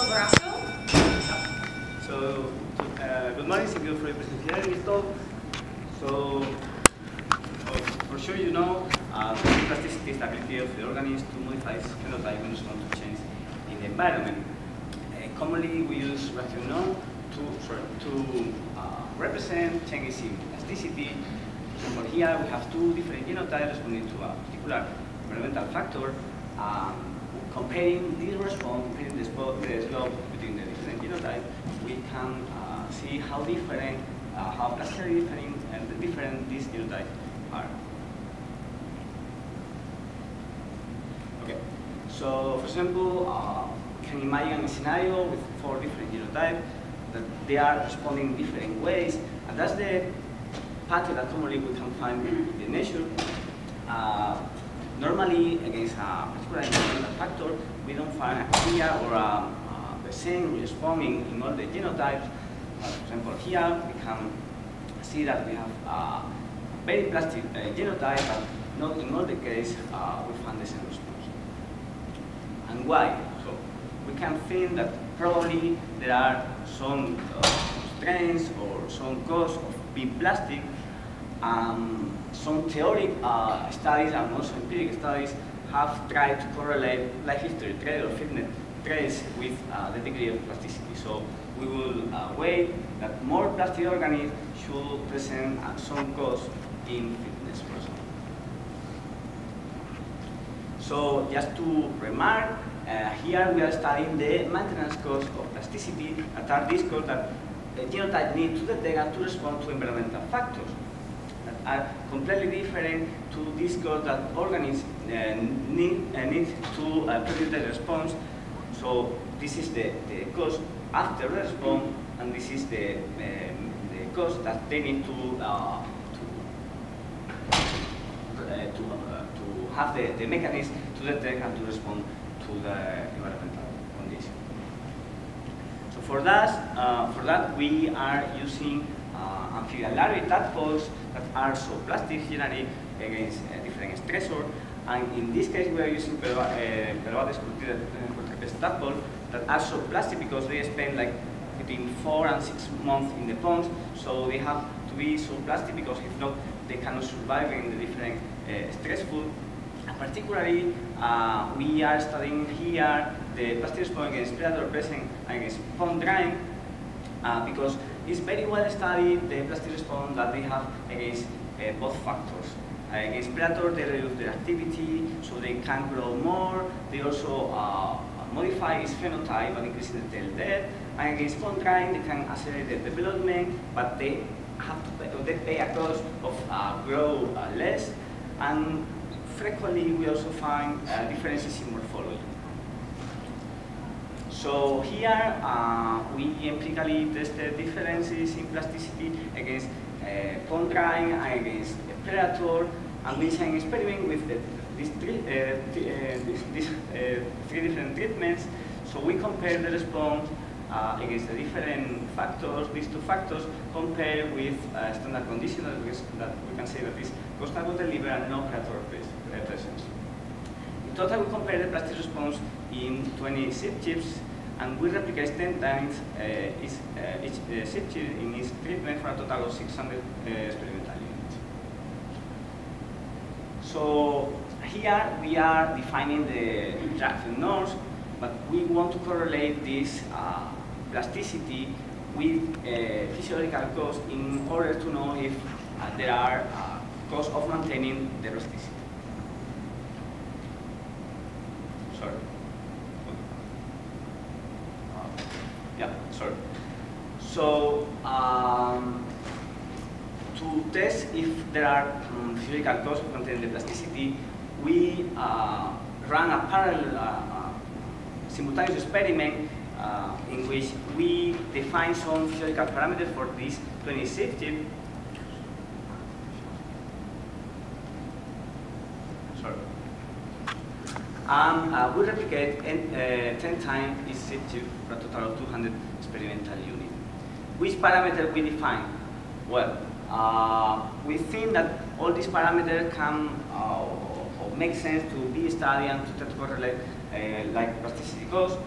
Burraco. So, good morning, thank you for your presentation, this talk. So, for sure you know, plasticity is the ability of the organism to modify its phenotype in response to change in the environment. Commonly, we use rationale to represent changes in elasticity. So for here, we have two different genotypes responding to a particular environmental factor. Comparing this response, comparing the slope between the different genotypes, we can see how different, how plastically different these genotypes are. Okay, so for example, we can imagine a scenario with 4 different genotypes that they are responding in different ways, and that's the pattern that commonly we can find in the nature. Normally, against a particular environmental factor, we don't find a clear or the same response in all the genotypes. For example, here we can see that we have a very plastic genotype, but not in all the case we find the same response. And why? So we can think that probably there are some constraints or some cause of being plastic. Some theoric studies and also empirical studies have tried to correlate life history traits or fitness traits with the degree of plasticity. So we will wait that more plastic organisms should present some cause in fitness person. So just to remark, here we are studying the maintenance cost of plasticity, that are these costs that the genotype needs to detect and to respond to environmental factors that are completely different to this cost that organisms need to produce the response. So this is the cost after the response, and this is the cost that they need to have the mechanism to detect and to respond to the environmental condition. So for that we are using amphibian tadpoles that are so plastic generally against different stressors, and in this case we are using Pelvates tadpoles that are so plastic because they spend like between 4 and 6 months in the ponds, so they have to be so plastic because if not they cannot survive in the different stressful. And particularly we are studying here the plastic response against predator present and against pond drying because it's very well studied the plastic response that they have against both factors. Against predators, they reduce their activity, so they can grow more. They also modify its phenotype by increasing the tail depth. And against pond drying, they can accelerate the development, but they have to pay a cost of grow less. And frequently, we also find differences in morphology. So here, we empirically tested differences in plasticity against pond drying and against predator, and we designed an experiment with these three different treatments. So we compared the response against the different factors, these 2 factors, compared with standard conditions that we can say that is constant water liver and no predator presence. In total, we compared the plastic response in 20 seed chips, and we replicated 10 times each seed chip in its treatment for a total of 600 experimental units. So here we are defining the interaction norms, but we want to correlate this plasticity with physiological costs in order to know if there are costs of maintaining the plasticity. Sorry. Yeah, sorry. So to test if there are physiological costs of maintaining the plasticity, we ran a parallel simultaneous experiment in which we define some physiological parameters for this 20 seed chip. Sorry. And we replicate 10 times each seed chip for a total of 200 experimental units. Which parameter we define? Well, we think that all these parameters can or make sense to be studied and to correlate like plasticity cost.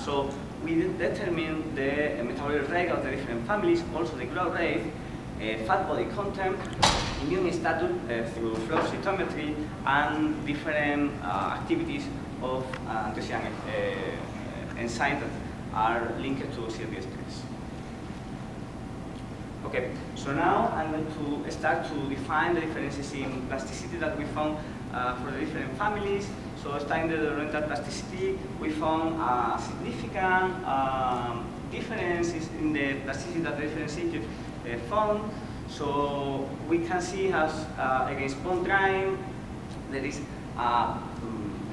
So we determine the metabolic rate of the different families, also the growth rate, fat body content, immune status through flow cytometry, and different activities of antioxidant enzymes that are linked to CRD stress. Okay, so now I'm going to start to define the differences in plasticity that we found for the different families. So starting the developmental plasticity, we found significant differences in the plasticity that the different stages found. So we can see as against bone drying, there is a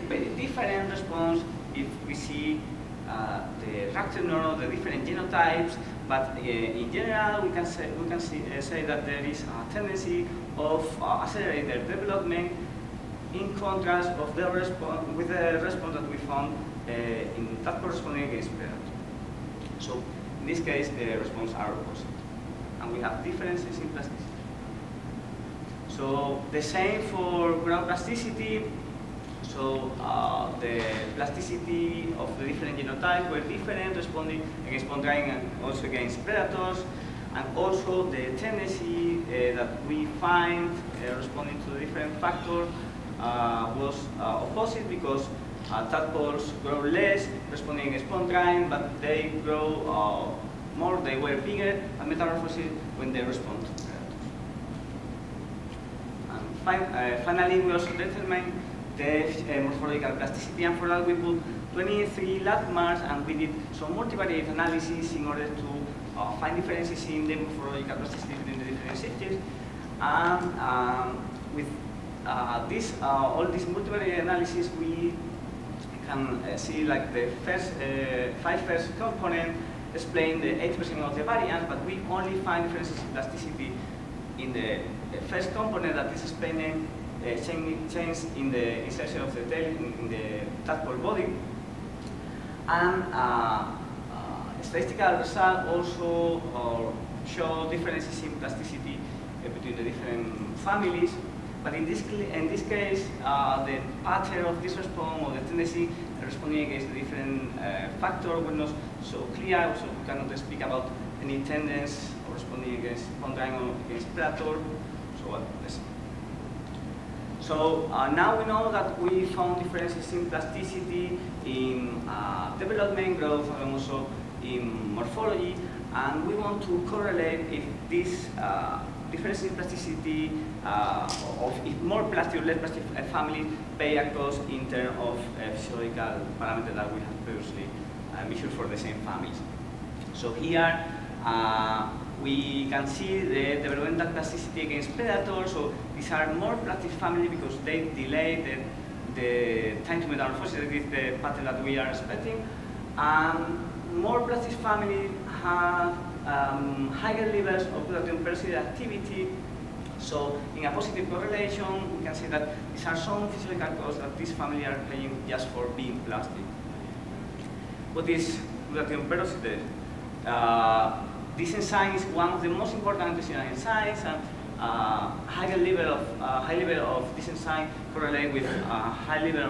very different response if we see the reactive neuron, the different genotypes. But in general, we can say that there is a tendency of accelerated development in contrast of the with the response that we found in that corresponding against predator. So in this case, the responses are opposite, and we have differences in plasticity. So the same for ground plasticity. So the plasticity of the different genotypes were different, responding against bone drying and also against predators. And also the tendency that we find responding to the different factors was opposite, because tadpoles grow less responding against bone drying, but they grow more, they were bigger at metamorphosis when they respond to predators. And finally, we also determined the morphological plasticity, and for that we put 23 landmarks, and we did some multivariate analysis in order to find differences in the morphological plasticity between the different stages. And with all this multivariate analysis, we can see like the first component explain the 80% of the variance, but we only find differences in plasticity in the first component that is explaining change in the insertion of the tail in the tadpole body. And statistical results also show differences in plasticity between the different families. But in this case, the pattern of this response, or the tendency responding against the different factors, were not so clear, so we cannot speak about any tendency responding against bone drying or against predator. So now we know that we found differences in plasticity, in development, growth, and also in morphology, and we want to correlate if this difference in plasticity, of if more plastic or less plastic family pay across in terms of physiological parameters that we have previously measured for the same families. So here we can see the developmental plasticity against predators. So these are more plastic family because they delay the time to metamorphosis. That is the pattern that we are expecting. More plastic family have higher levels of glutathione peroxidase activity. So in a positive correlation, we can see that these are some physiological causes that this family are playing just for being plastic. What is glutathione peroxidase? This enzyme is one of the most important antioxidant enzymes, and high level of this enzyme correlate with high level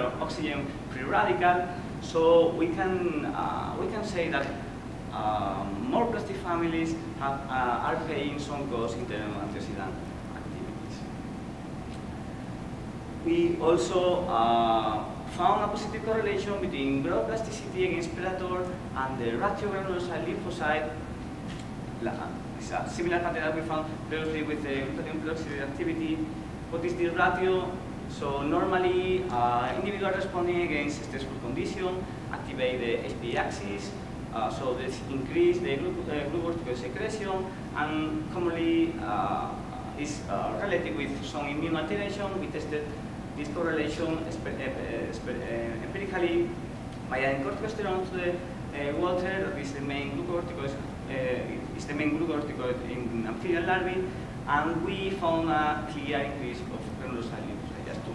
of oxygen free radical. So we can say that more plastic families are playing some cause in terms of antioxidant activities. We also found a positive correlation between growth plasticity against predator and the ratio granulocyte lymphocyte. It's a similar pattern that we found previously with the glutathione peroxidase activity. What is this ratio? So normally, individuals responding against stressful condition activate the HPA axis. So this increase the glucorticoid secretion, and commonly is related with some immune alteration. We tested this correlation empirically by adding corticosterone to the water. That is the main glucorticoid. Is the main glucorticoid in amphibian larvae, and we found a clear increase of granulocyte lymphocyte. Just to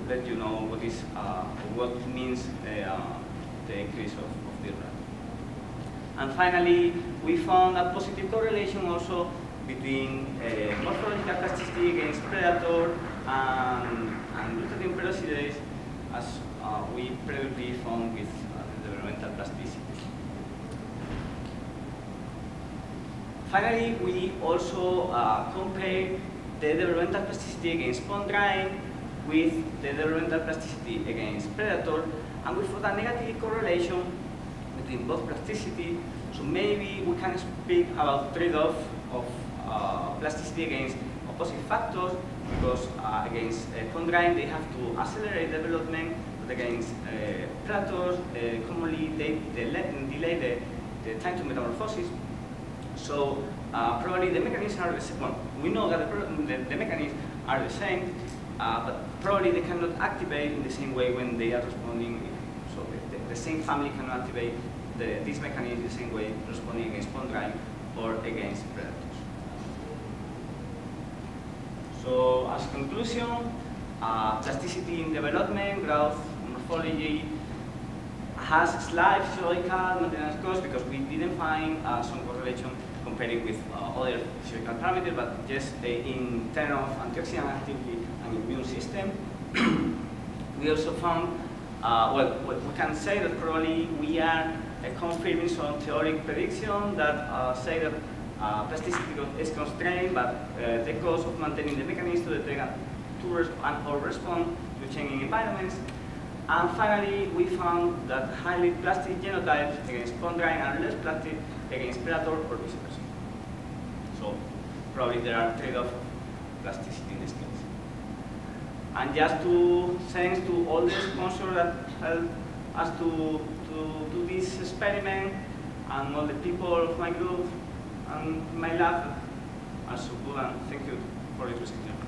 let you know what means the increase of the ratio. And finally, we found a positive correlation also between morphological plasticity against predator and glutathione peroxidase as we previously found with the developmental plasticity. Finally, we also compare the developmental plasticity against spawn drying with the developmental plasticity against predator, and we found a negative correlation between both plasticity. So maybe we can speak about trade-off of plasticity against opposite factors, because against spawn drying they have to accelerate development, but against predators commonly they delay the time to metamorphosis. So probably the mechanisms are the same. Well, we know that the mechanisms are the same, but probably they cannot activate in the same way when they are responding. So the same family cannot activate this mechanism in the same way responding against spawn drying or against predators. So as a conclusion, plasticity in development, growth, morphology has slight physiological maintenance cost because we didn't find some correlation comparing with other physiological parameters, but just in terms of antioxidant activity and immune system. We also found, well, we can say that probably we are confirming some theoretic prediction that say that plasticity is constrained, but the cost of maintaining the mechanism to detect or respond to changing environments. And finally, we found that highly plastic genotypes against spawn drying are less plastic against predator or vice versa. So probably there are trade-offs of plasticity in this case. And just to thanks to all the sponsors that helped us to do this experiment, and all the people of my group and my lab are so good, and thank you for the presentation.